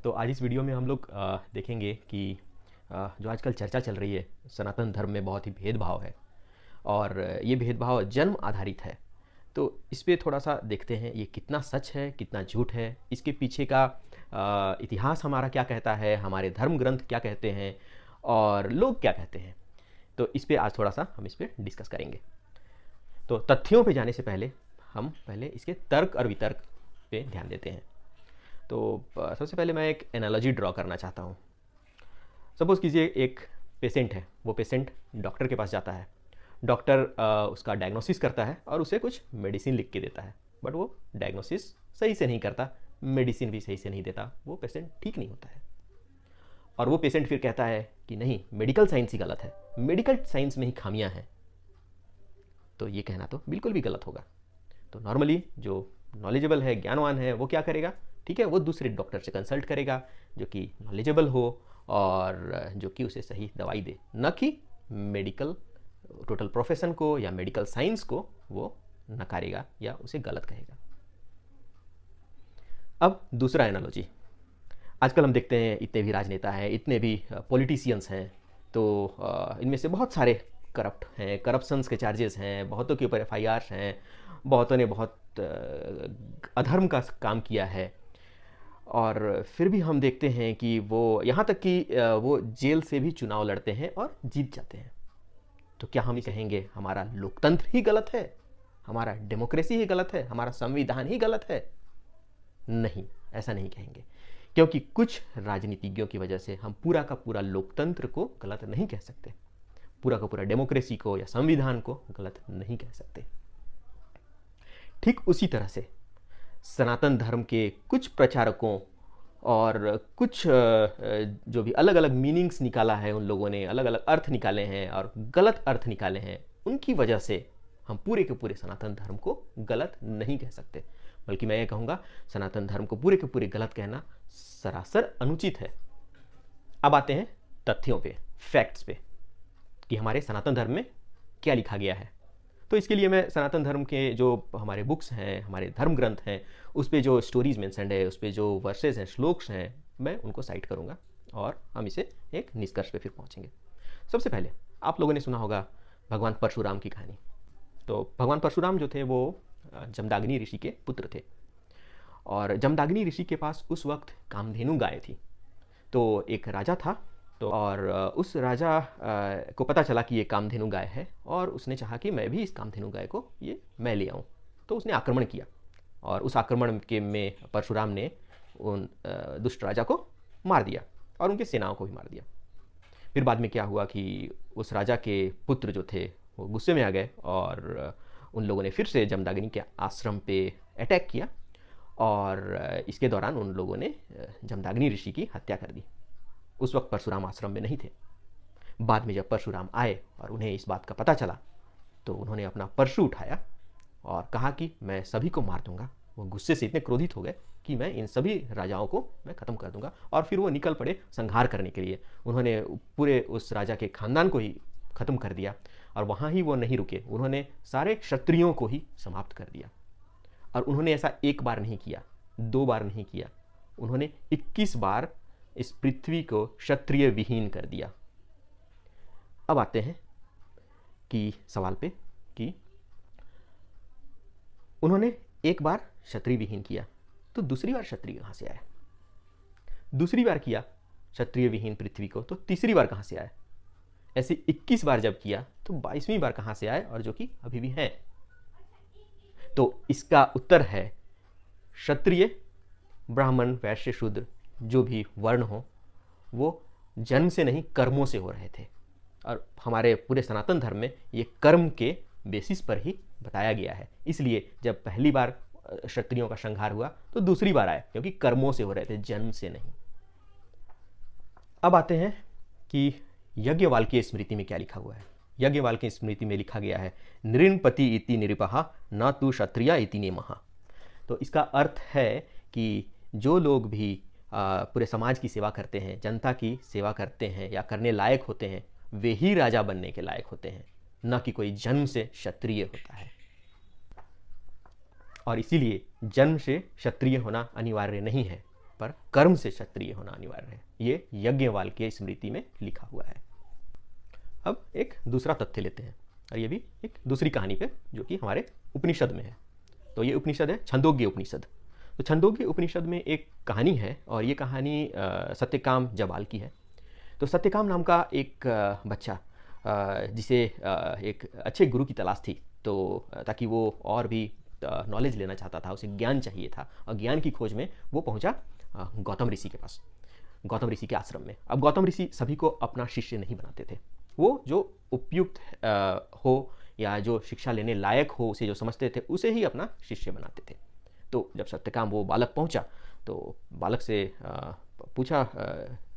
तो आज इस वीडियो में हम लोग देखेंगे कि जो आजकल चर्चा चल रही है, सनातन धर्म में बहुत ही भेदभाव है और ये भेदभाव जन्म आधारित है। तो इस पे थोड़ा सा देखते हैं ये कितना सच है, कितना झूठ है, इसके पीछे का इतिहास हमारा क्या कहता है, हमारे धर्म ग्रंथ क्या कहते हैं और लोग क्या कहते हैं। तो इस पे आज थोड़ा सा हम इस पे डिस्कस करेंगे। तो तथ्यों पे जाने से पहले हम पहले इसके तर्क और वितर्क पे ध्यान देते हैं। तो सबसे पहले मैं एक एनालॉजी ड्रॉ करना चाहता हूँ। सपोज़ कीजिए एक पेशेंट है, वो पेशेंट डॉक्टर के पास जाता है। डॉक्टर उसका डायग्नोसिस करता है और उसे कुछ मेडिसिन लिख के देता है, बट वो डायग्नोसिस सही से नहीं करता, मेडिसिन भी सही से नहीं देता, वो पेशेंट ठीक नहीं होता है। और वो पेशेंट फिर कहता है कि नहीं, मेडिकल साइंस ही गलत है, मेडिकल साइंस में ही खामियां हैं। तो ये कहना तो बिल्कुल भी गलत होगा। तो नॉर्मली जो नॉलेजेबल है, ज्ञानवान है, वो क्या करेगा? ठीक है, वो दूसरे डॉक्टर से कंसल्ट करेगा जो कि नॉलेजेबल हो और जो कि उसे सही दवाई दे, न कि मेडिकल टोटल प्रोफेशन को या मेडिकल साइंस को वो नकारेगा या उसे गलत कहेगा। अब दूसरा एनालॉजी, आजकल हम देखते हैं इतने भी राजनेता हैं, इतने भी पॉलिटिशियंस हैं, तो इनमें से बहुत सारे करप्ट हैं, करप्शंस के चार्जेस हैं, बहुतों के ऊपर FIRs हैं, बहुतों ने बहुत अधर्म का काम किया है। और फिर भी हम देखते हैं कि वो यहाँ तक कि वो जेल से भी चुनाव लड़ते हैं और जीत जाते हैं। तो क्या हम कहेंगे हमारा लोकतंत्र ही गलत है, हमारा डेमोक्रेसी ही गलत है, हमारा संविधान ही गलत है? नहीं, ऐसा नहीं कहेंगे, क्योंकि कुछ राजनीतिज्ञों की वजह से हम पूरा का पूरा लोकतंत्र को गलत नहीं कह सकते, पूरा का पूरा डेमोक्रेसी को या संविधान को गलत नहीं कह सकते। ठीक उसी तरह से सनातन धर्म के कुछ प्रचारकों और कुछ जो भी अलग अलग मीनिंग्स निकाला है, उन लोगों ने अलग अलग अर्थ निकाले हैं और गलत अर्थ निकाले हैं, उनकी वजह से हम पूरे के पूरे सनातन धर्म को गलत नहीं कह सकते, बल्कि मैं ये कहूँगा सनातन धर्म को पूरे के पूरे गलत कहना सरासर अनुचित है। अब आते हैं तथ्यों पे, फैक्ट्स पे, कि हमारे सनातन धर्म में क्या लिखा गया है। तो इसके लिए मैं सनातन धर्म के जो हमारे बुक्स हैं, हमारे धर्म ग्रंथ हैं, उस पर जो स्टोरीज मेंशन्ड है, उस पर जो वर्सेस हैं, श्लोक्स हैं, मैं उनको साइट करूँगा और हम इसे एक निष्कर्ष पे फिर पहुँचेंगे। सबसे पहले आप लोगों ने सुना होगा भगवान परशुराम की कहानी। तो भगवान परशुराम जो थे वो जमदाग्नि ऋषि के पुत्र थे और जमदाग्नि ऋषि के पास उस वक्त कामधेनु गाय थी। तो एक राजा था, तो और उस राजा को पता चला कि ये कामधेनु गाय है और उसने चाहा कि मैं भी इस कामधेनु गाय को ये मैं ले आऊँ। तो उसने आक्रमण किया और उस आक्रमण के में परशुराम ने उन दुष्ट राजा को मार दिया और उनके सेनाओं को भी मार दिया। फिर बाद में क्या हुआ कि उस राजा के पुत्र जो थे वो गुस्से में आ गए और उन लोगों ने फिर से जमदाग्नि के आश्रम पे अटैक किया और इसके दौरान उन लोगों ने जमदाग्नि ऋषि की हत्या कर दी। उस वक्त परशुराम आश्रम में नहीं थे। बाद में जब परशुराम आए और उन्हें इस बात का पता चला तो उन्होंने अपना परशु उठाया और कहा कि मैं सभी को मार दूंगा। वो गुस्से से इतने क्रोधित हो गए कि मैं इन सभी राजाओं को मैं ख़त्म कर दूंगा, और फिर वो निकल पड़े संहार करने के लिए। उन्होंने पूरे उस राजा के खानदान को ही ख़त्म कर दिया और वहाँ ही वो नहीं रुके, उन्होंने सारे क्षत्रियों को ही समाप्त कर दिया। और उन्होंने ऐसा एक बार नहीं किया, 2 बार नहीं किया, उन्होंने 21 बार इस पृथ्वी को क्षत्रिय विहीन कर दिया। अब आते हैं कि सवाल पे कि उन्होंने एक बार क्षत्रिय विहीन किया, तो दूसरी बार क्षत्रिय कहां से आया? दूसरी बार किया क्षत्रिय विहीन पृथ्वी को, तो तीसरी बार कहां से आया? ऐसे 21 बार जब किया तो 22वीं बार कहां से आए, और जो कि अभी भी है? तो इसका उत्तर है क्षत्रिय, ब्राह्मण, वैश्य, शूद्र जो भी वर्ण हो वो जन्म से नहीं कर्मों से हो रहे थे। और हमारे पूरे सनातन धर्म में ये कर्म के बेसिस पर ही बताया गया है। इसलिए जब पहली बार क्षत्रियों का संहार हुआ तो दूसरी बार आए, क्योंकि कर्मों से हो रहे थे, जन्म से नहीं। अब आते हैं कि यज्ञवाल्क्य स्मृति में क्या लिखा हुआ है। यज्ञवाल्क्य स्मृति में लिखा गया है नृपति इति नृपः न तु क्षत्रिया इति नेमः। तो इसका अर्थ है कि जो लोग भी पूरे समाज की सेवा करते हैं, जनता की सेवा करते हैं या करने लायक होते हैं, वे ही राजा बनने के लायक होते हैं, न कि कोई जन्म से क्षत्रिय होता है। और इसीलिए जन्म से क्षत्रिय होना अनिवार्य नहीं है, पर कर्म से क्षत्रिय होना अनिवार्य है। ये याज्ञवल्क्य स्मृति में लिखा हुआ है। अब एक दूसरा तथ्य लेते हैं, और ये भी एक दूसरी कहानी पे, जो कि हमारे उपनिषद में है। तो ये उपनिषद है छंदोग्य उपनिषद। तो छंदोग्य उपनिषद में एक कहानी है, और ये कहानी सत्यकाम जबाल की है। तो सत्यकाम नाम का एक बच्चा, जिसे एक अच्छे गुरु की तलाश थी, तो ताकि वो और भी नॉलेज लेना चाहता था, उसे ज्ञान चाहिए था, और ज्ञान की खोज में वो पहुंचा गौतम ऋषि के पास, गौतम ऋषि के आश्रम में। अब गौतम ऋषि सभी को अपना शिष्य नहीं बनाते थे। वो जो उपयुक्त हो या जो शिक्षा लेने लायक हो, उसे जो समझते थे, उसे ही अपना शिष्य बनाते थे। तो जब सत्यकाम वो बालक पहुंचा, तो बालक से पूछा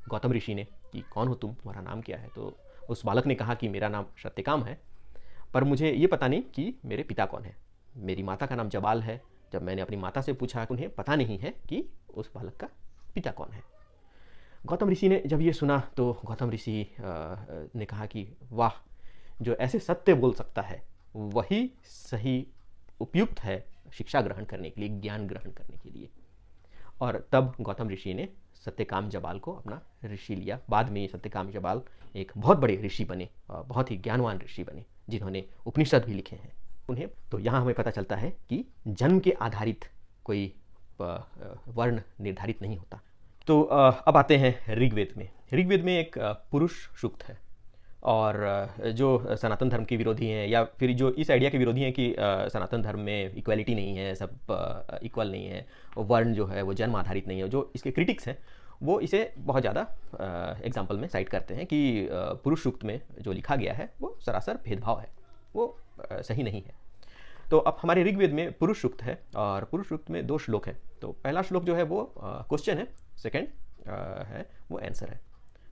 गौतम ऋषि ने कि कौन हो तुम, तुम्हारा नाम क्या है। तो उस बालक ने कहा कि मेरा नाम सत्यकाम है, पर मुझे ये पता नहीं कि मेरे पिता कौन है। मेरी माता का नाम जबाल है। जब मैंने अपनी माता से पूछा, उन्हें पता नहीं है कि उस बालक का पिता कौन है। गौतम ऋषि ने जब ये सुना, तो गौतम ऋषि ने कहा कि वाह, जो ऐसे सत्य बोल सकता है वही सही उपयुक्त है शिक्षा ग्रहण करने के लिए, ज्ञान ग्रहण करने के लिए। और तब गौतम ऋषि ने सत्यकाम जबाल को अपना ऋषि लिया। बाद में सत्यकाम जबाल एक बहुत बड़े ऋषि बने, बहुत ही ज्ञानवान ऋषि बने, जिन्होंने उपनिषद भी लिखे हैं उन्हें। तो यहाँ हमें पता चलता है कि जन्म के आधारित कोई वर्ण निर्धारित नहीं होता। तो अब आते हैं ऋग्वेद में। ऋग्वेद में एक पुरुष सूक्त है, और जो सनातन धर्म के विरोधी हैं, या फिर जो इस आइडिया के विरोधी हैं कि सनातन धर्म में इक्वालिटी नहीं है, सब इक्वल नहीं है, वर्ण जो है वो जन्म आधारित नहीं है, जो इसके क्रिटिक्स हैं वो इसे बहुत ज़्यादा एग्जाम्पल में साइट करते हैं कि पुरुष सूक्त में जो लिखा गया है वो सरासर भेदभाव है, वो सही नहीं है। तो अब हमारे ऋग्वेद में पुरुष सूक्त है, और पुरुष सूक्त में 2 श्लोक हैं। तो पहला श्लोक जो है वो क्वेश्चन है, सेकेंड है वो आंसर है।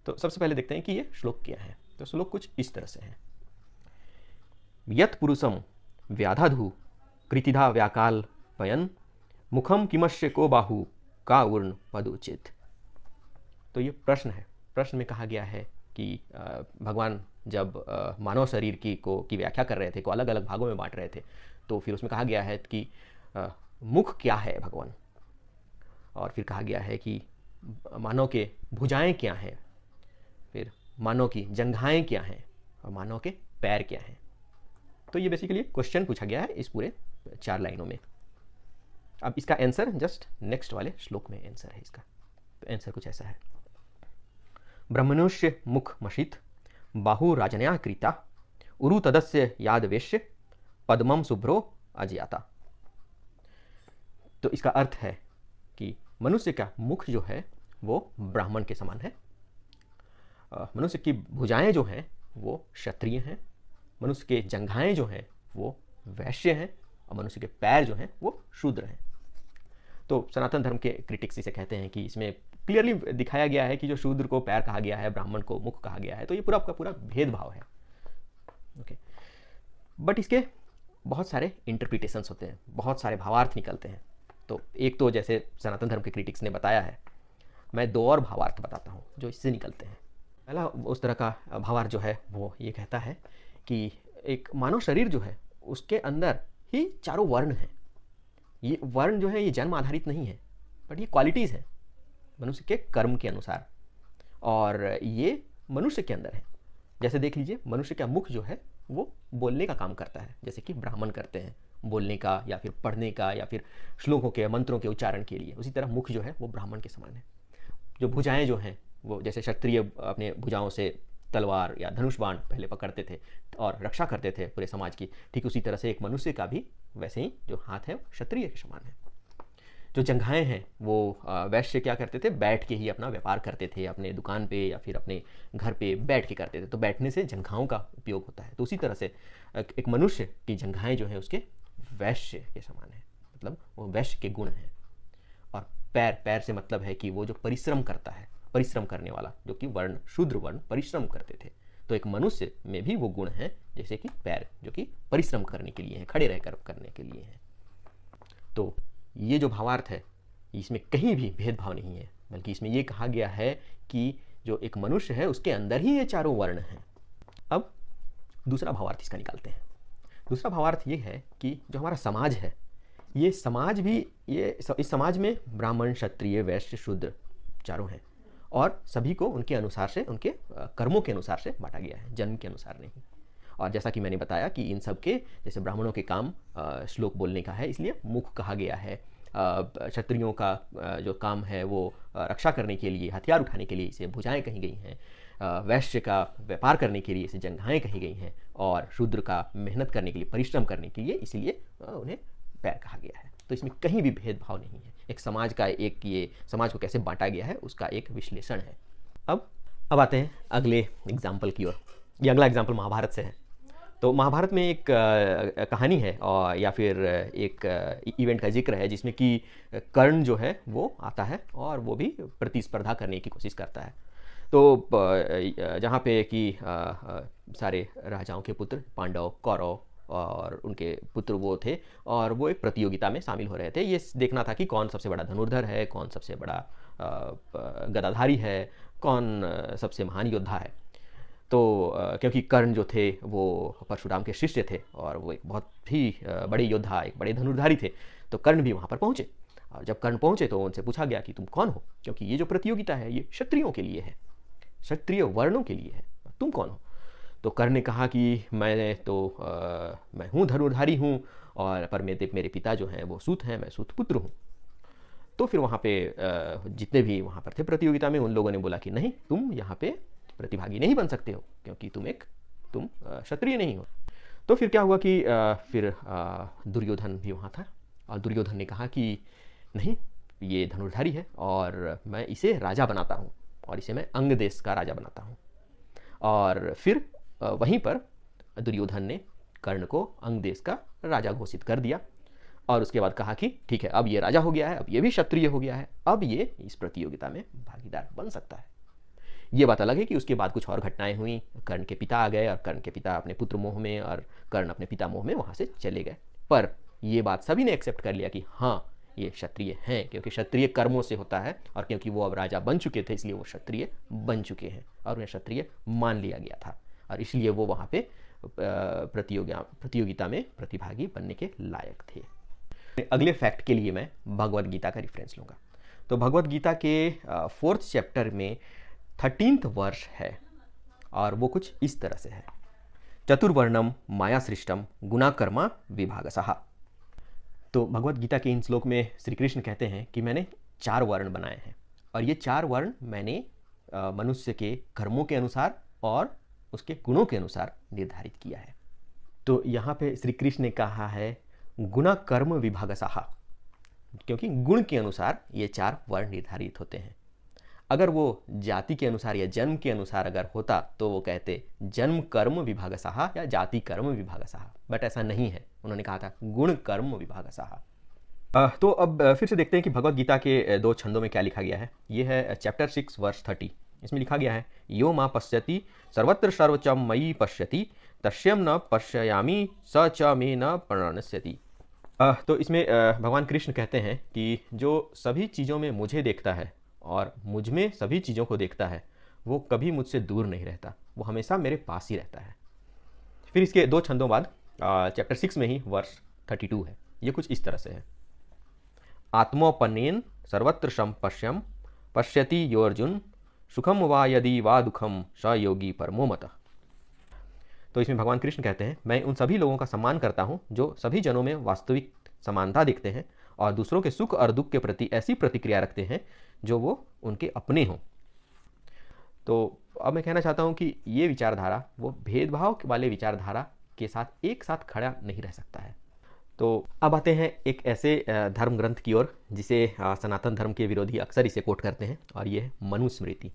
तो सबसे पहले देखते हैं कि ये श्लोक क्या है। तो श्लोक कुछ इस तरह से है। यत् पुरुषम व्याधाधु कृतिधा व्याकाल पयन मुखम किमस्य को बाहु का उर्ण पदुचित। तो ये प्रश्न है। प्रश्न में कहा गया है कि भगवान जब मानव शरीर की व्याख्या कर रहे थे, को अलग अलग भागों में बांट रहे थे, तो फिर उसमें कहा गया है कि मुख क्या है भगवान, और फिर कहा गया है कि मानव के भुजाएं क्या हैं, फिर मानव की जंघाएं क्या हैं, और मानव के पैर क्या हैं। तो ये बेसिकली क्वेश्चन पूछा गया है इस पूरे 4 लाइनों में। अब इसका आंसर जस्ट नेक्स्ट वाले श्लोक में आंसर है। इसका आंसर कुछ ऐसा है। ब्रह्मणुष्य मुख मशित बाहु राजन्या कृता उरु तदस्य याद वेश्य पद्मम शुभ्रो अजयाता। तो इसका अर्थ है कि मनुष्य का मुख जो है वो ब्राह्मण के समान है, मनुष्य की भुजाएं जो हैं वो क्षत्रिय हैं, मनुष्य के जंघाएं जो हैं वो वैश्य हैं, और मनुष्य के पैर जो हैं वो शूद्र हैं। तो सनातन धर्म के क्रिटिक्स इसे कहते हैं कि इसमें क्लियरली दिखाया गया है कि जो शूद्र को पैर कहा गया है, ब्राह्मण को मुख कहा गया है। तो ये पूरा का पूरा भेदभाव है। ओके, बट इसके बहुत सारे इंटरप्रिटेशंस होते हैं, बहुत सारे भावार्थ निकलते हैं। तो एक तो जैसे सनातन धर्म के क्रिटिक्स ने बताया है, मैं 2 और भावार्थ बताता हूँ जो इससे निकलते हैं। पहला उस तरह का भावार्थ जो है वो ये कहता है कि एक मानव शरीर जो है उसके अंदर ही 4 वर्ण हैं। ये वर्ण जो है ये जन्म आधारित नहीं है, बट ये क्वालिटीज़ हैं मनुष्य के कर्म के अनुसार, और ये मनुष्य के अंदर है। जैसे देख लीजिए, मनुष्य का मुख जो है वो बोलने का काम करता है, जैसे कि ब्राह्मण करते हैं बोलने का, या फिर पढ़ने का, या फिर श्लोकों के मंत्रों के उच्चारण के लिए। उसी तरह मुख जो है वो ब्राह्मण के समान है। जो भुजाएं जो हैं वो जैसे क्षत्रिय अपने भुजाओं से तलवार या धनुष बाण पहले पकड़ते थे और रक्षा करते थे पूरे समाज की, ठीक उसी तरह से एक मनुष्य का भी वैसे ही जो हाथ है वो क्षत्रिय के समान है। जो जंघाएं हैं वो वैश्य क्या करते थे, बैठ के ही अपना व्यापार करते थे, अपने दुकान पे या फिर अपने घर पे बैठ के करते थे। तो बैठने से जंघाओं का उपयोग होता है। तो उसी तरह से एक मनुष्य की जंघाएं जो है उसके वैश्य के समान है, मतलब वो वैश्य के गुण हैं। और पैर, पैर से मतलब है कि वो जो परिश्रम करता है, परिश्रम करने वाला, जो कि वर्ण शूद्र वर्ण परिश्रम करते थे। तो एक मनुष्य में भी वो गुण है, जैसे कि पैर, जो कि परिश्रम करने के लिए हैं, खड़े रहकर करने के लिए हैं। तो ये जो भावार्थ है इसमें कहीं भी भेदभाव नहीं है, बल्कि इसमें ये कहा गया है कि जो एक मनुष्य है उसके अंदर ही ये 4 वर्ण हैं। अब दूसरा भावार्थ इसका निकालते हैं। दूसरा भावार्थ ये है कि जो हमारा समाज है ये समाज भी इस समाज में ब्राह्मण, क्षत्रिय, वैश्य, शूद्र चारों हैं और सभी को उनके अनुसार से, उनके कर्मों के अनुसार से बांटा गया है, जन्म के अनुसार नहीं। और जैसा कि मैंने बताया कि इन सब के, जैसे ब्राह्मणों के काम श्लोक बोलने का है, इसलिए मुख कहा गया है। क्षत्रियों का जो काम है वो रक्षा करने के लिए, हथियार उठाने के लिए इसे भुजाएं कही गई हैं। वैश्य का व्यापार करने के लिए इसे जंघाएं कही गई हैं। और शूद्र का मेहनत करने के लिए, परिश्रम करने के लिए, इसीलिए उन्हें पैर कहा गया है। तो इसमें कहीं भी भेदभाव नहीं है। एक समाज का ये समाज को कैसे बांटा गया है उसका एक विश्लेषण है। अब आते हैं अगले एग्जाम्पल की ओर। ये अगला एग्जाम्पल महाभारत से है। तो महाभारत में एक कहानी है और या फिर एक इवेंट का जिक्र है जिसमें कि कर्ण जो है वो आता है और वो भी प्रतिस्पर्धा करने की कोशिश करता है। तो जहाँ पे कि सारे राजाओं के पुत्र, पांडव, कौरव और उनके पुत्र वो थे और वो एक प्रतियोगिता में शामिल हो रहे थे। ये देखना था कि कौन सबसे बड़ा धनुर्धर है, कौन सबसे बड़ा गदाधारी है, कौन सबसे महान योद्धा है। तो क्योंकि कर्ण जो थे वो परशुराम के शिष्य थे और वो एक बहुत ही बड़े योद्धा, एक बड़े धनुर्धारी थे। तो कर्ण भी वहाँ पर पहुँचे और जब कर्ण पहुँचे तो उनसे पूछा गया कि तुम कौन हो, क्योंकि ये जो प्रतियोगिता है ये क्षत्रियों के लिए है, क्षत्रिय वर्णों के लिए है, तुम कौन हो। तो कर्ण ने कहा कि मैं हूँ धनुर्धारी हूँ और पर मेरे पिता जो हैं वो सूत हैं, मैं सूत पुत्र हूँ। तो फिर वहाँ पे जितने भी वहाँ पर थे प्रतियोगिता में, उन लोगों ने बोला कि नहीं, तुम यहाँ पे प्रतिभागी नहीं बन सकते हो क्योंकि तुम क्षत्रिय नहीं हो। तो फिर क्या हुआ कि फिर दुर्योधन भी वहाँ था और दुर्योधन ने कहा कि नहीं, ये धनुर्धारी है और मैं इसे राजा बनाता हूँ और इसे मैं अंग देश का राजा बनाता हूँ। और फिर वहीं पर दुर्योधन ने कर्ण को अंग देश का राजा घोषित कर दिया और उसके बाद कहा कि ठीक है, अब ये राजा हो गया है, अब ये भी क्षत्रिय हो गया है, अब ये इस प्रतियोगिता में भागीदार बन सकता है। ये बात अलग है कि उसके बाद कुछ और घटनाएं हुई। कर्ण के पिता आ गए और कर्ण के पिता अपने पुत्र मोह में और कर्ण अपने पिता मोह में वहाँ से चले गए। पर ये बात सभी ने एक्सेप्ट कर लिया कि हाँ, ये क्षत्रिय हैं, क्योंकि क्षत्रिय कर्मों से होता है और क्योंकि वो अब राजा बन चुके थे इसलिए वो क्षत्रिय बन चुके हैं और उन्हें क्षत्रिय मान लिया गया था और इसलिए वो वहाँ पे प्रतियोगिता में प्रतिभागी बनने के लायक थे। अगले फैक्ट के लिए मैं भगवद गीता का रेफरेंस लूँगा। तो भगवद गीता के 4th चैप्टर में 13th वर्ष है और वो कुछ इस तरह से है। चतुर्वर्णम माया सृष्टम गुना कर्मा विभागसः। तो भगवद गीता के इन श्लोक में श्री कृष्ण कहते हैं कि मैंने 4 वर्ण बनाए हैं और ये 4 वर्ण मैंने मनुष्य के कर्मों के अनुसार और उसके गुणों के अनुसार निर्धारित किया है। तो यहाँ पे श्री कृष्ण ने कहा है गुना कर्म विभागसः, क्योंकि गुण के अनुसार ये 4 वर्ण निर्धारित होते हैं। अगर वो जाति के अनुसार या जन्म के अनुसार अगर होता तो वो कहते जन्म कर्म विभागसः या जाति कर्म विभागसः, बट ऐसा नहीं है। उन्होंने कहा था गुण कर्म विभागसः। तो अब फिर से देखते हैं कि भगवद गीता के 2 छंदों में क्या लिखा गया है। ये है चैप्टर 6 वर्स 30। इसमें लिखा गया है यो मां पश्यति सर्वत्र सर्वचम मयि पश्यति तस्यम न पश्यामि स च मे न प्रणश्यति। तो इसमें भगवान कृष्ण कहते हैं कि जो सभी चीज़ों में मुझे देखता है और मुझ में सभी चीज़ों को देखता है वो कभी मुझसे दूर नहीं रहता, वो हमेशा मेरे पास ही रहता है। फिर इसके 2 छंदों बाद चैप्टर 6 में ही वर्स 32 है। ये कुछ इस तरह से है। आत्मोपन्नेन सर्वत्र संपश्यम पश्यति यो अर्जुन सुखम वा यदि वा दुखम स योगी परमो मतः। तो इसमें भगवान कृष्ण कहते हैं मैं उन सभी लोगों का सम्मान करता हूँ जो सभी जनों में वास्तविक समानता देखते हैं और दूसरों के सुख और दुख के प्रति ऐसी प्रतिक्रिया रखते हैं जो वो उनके अपने हों। तो अब मैं कहना चाहता हूँ कि ये विचारधारा वो भेदभाव वाले विचारधारा के साथ एक साथ खड़ा नहीं रह सकता है। तो अब आते हैं एक ऐसे धर्म ग्रंथ की ओर जिसे सनातन धर्म के विरोधी अक्सर इसे कोट करते हैं और ये है मनुस्मृति।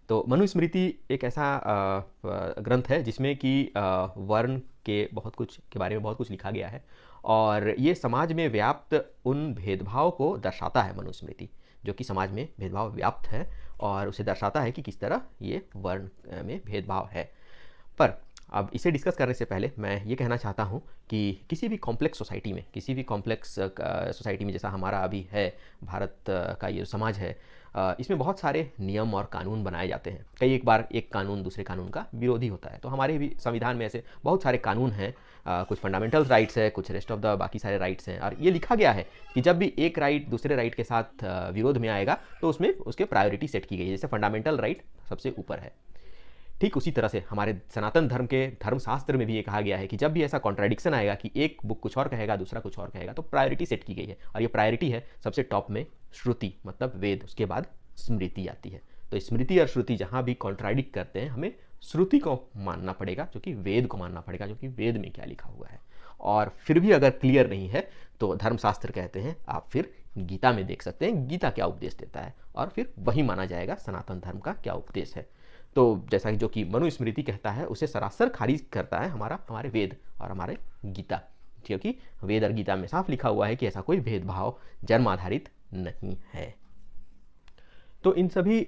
तो मनुस्मृति एक ऐसा ग्रंथ है जिसमें कि वर्ण के बारे में बहुत कुछ लिखा गया है और ये समाज में व्याप्त उन भेदभाव को दर्शाता है। मनुस्मृति जो कि समाज में भेदभाव व्याप्त है और उसे दर्शाता है कि किस तरह ये वर्ण में भेदभाव है। पर अब इसे डिस्कस करने से पहले मैं ये कहना चाहता हूँ कि किसी भी कॉम्प्लेक्स सोसाइटी में जैसा हमारा अभी है भारत का ये समाज है, इसमें बहुत सारे नियम और कानून बनाए जाते हैं। कई एक बार एक कानून दूसरे कानून का विरोधी होता है। तो हमारे भी संविधान में ऐसे बहुत सारे कानून हैं कुछ फंडामेंटल राइट्स है, कुछ रेस्ट ऑफ द बाकी सारे राइट्स हैं। और ये लिखा गया है कि जब भी एक राइट दूसरे राइट के साथ विरोध में आएगा तो उसमें उसके प्रायोरिटी सेट की गई है, जैसे फंडामेंटल राइट सबसे ऊपर है। ठीक उसी तरह से हमारे सनातन धर्म के धर्मशास्त्र में भी ये कहा गया है कि जब भी ऐसा कॉन्ट्राडिक्शन आएगा कि एक बुक कुछ और कहेगा दूसरा कुछ और कहेगा, तो प्रायोरिटी सेट की गई है। और ये प्रायोरिटी है सबसे टॉप में श्रुति, मतलब वेद, उसके बाद स्मृति आती है। तो स्मृति और श्रुति जहाँ भी कॉन्ट्राडिक्ट करते हैं, हमें श्रुति को मानना पड़ेगा, जो कि वेद को मानना पड़ेगा, जो कि वेद में क्या लिखा हुआ है। और फिर भी अगर क्लियर नहीं है तो धर्मशास्त्र कहते हैं आप फिर गीता में देख सकते हैं, गीता क्या उपदेश देता है, और फिर वही माना जाएगा सनातन धर्म का क्या उपदेश है। तो जैसा कि जो कि मनुस्मृति कहता है, उसे सरासर खारिज करता है हमारे वेद और हमारे गीता, क्योंकि वेद और गीता में साफ लिखा हुआ है कि ऐसा कोई भेदभाव जन्म आधारित नहीं है। तो इन सभी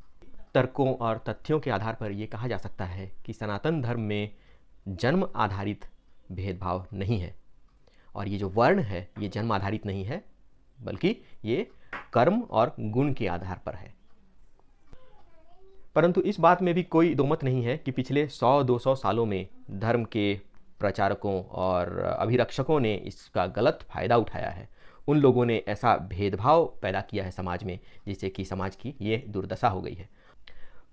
तर्कों और तथ्यों के आधार पर यह कहा जा सकता है कि सनातन धर्म में जन्म आधारित भेदभाव नहीं है, और ये जो वर्ण है ये जन्म आधारित नहीं है, बल्कि ये कर्म और गुण के आधार पर है। परंतु इस बात में भी कोई दोमत नहीं है कि पिछले 100-200 सालों में धर्म के प्रचारकों और अभिरक्षकों ने इसका गलत फायदा उठाया है। उन लोगों ने ऐसा भेदभाव पैदा किया है समाज में, जिससे कि समाज की ये दुर्दशा हो गई है।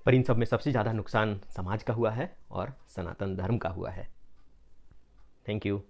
पर इन सब में सबसे ज़्यादा नुकसान समाज का हुआ है और सनातन धर्म का हुआ है। Thank you.